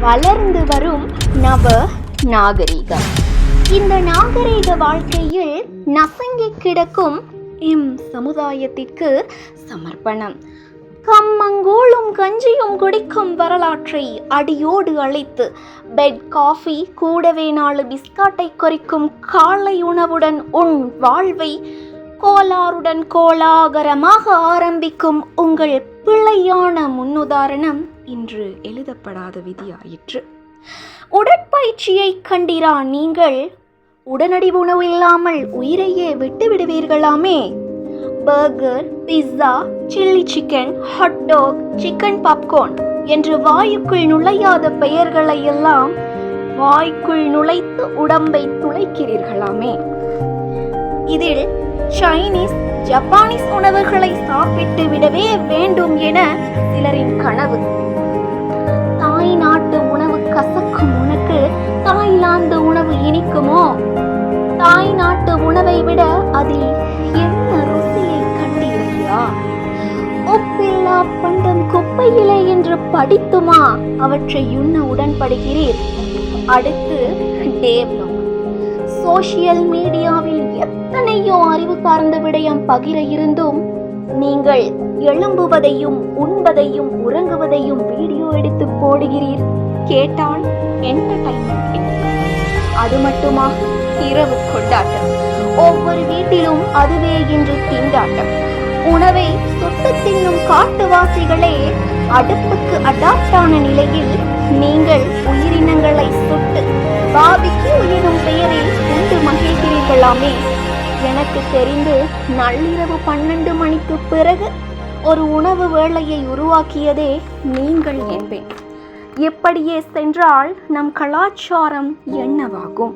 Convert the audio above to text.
வளர்ந்து வரும் நவ நாகரிகம். இந்த நாகரிக வாழ்க்கையில் நசுங்கி கிடக்கும் சமுதாயத்திற்கு சமர்ப்பணம். கம்மங்கூழும் கஞ்சியும் குடிக்கும் வரலாற்றை அடியோடு அழித்து பெட் காஃபி கூடவே 4 பிஸ்கட்டை குறிக்கும் காலை உணவுடன் உன் வாழ்வை கோளாறுடன் கோலாகலமாக ஆரம்பிக்கும் உங்கள் பிழையான முன்னுதாரணம் இன்று எழுதப்படாத விதியாயிற்று. உடற்பயிற்சியை கண்டிரா நீங்கள்? உடனடி உணவு இல்லாமல் உயிரையே விட்டு விடுவீர்களாமே. Burger, pizza, chilli chicken, hot dog, chicken popcorn என்று வாயுக்குள் நுழையாத பெயர்களை எல்லாம் வாய்க்குள் நுழைத்து உடம்பை துளைக்கிறீர்களாமே. இதில் சைனீஸ், ஜப்பானீஸ் உணவுகளை சாப்பிட்டு விடவே வேண்டும் என சிலரின் கனவு. தாய் நாட்டு உணவு கசக்கும் உனக்கு தாய்லாந்து உணவு இனிக்குமோ? தாய் நாட்டு உணவை விட அதில் என்ன ருசியை கண்டீர்களா? உப்பில்லா பண்டம் குப்பையிலே என்று படித்துமா அவற்றை உண்ண உடன்படுகிறீர்? அடுத்து டேவ்லோ. சோசியல் மீடியாவில் எத்தனையோ அறிவு சார்ந்த விடயம் பகிர இருந்தும் நீங்கள் எழும்புவதையும் உண்பதையும் உறங்குவதையும் வீடியோ எடுத்து போடுகிறீர். கேட்டால் என்டர்டைன்மெண்ட். அது மட்டுமா? இரவு கொண்டாட்டம். ஒவ்வொரு வீட்டிலும் அதுவே இன்று திண்டாட்டம். உணவை சுட்டு தின்னும் காட்டுவாசிகளே அடுப்புக்கு அடாப்ட் ஆன நிலையில் நீங்கள் உயிரினங்களை சுட்டு பாபிக்கு எனும் பெயரில் உண்டு மகிழ்கிறீர்களாமே. எனக்கு தெரிந்து நள்ளிரவு 12 மணிக்கு பிறகு ஒரு உணவு வேளையை உருவாக்கியதே நீங்கள் என்பேன். எப்படியே சென்றால் நம் கலாச்சாரம் என்னவாகும்?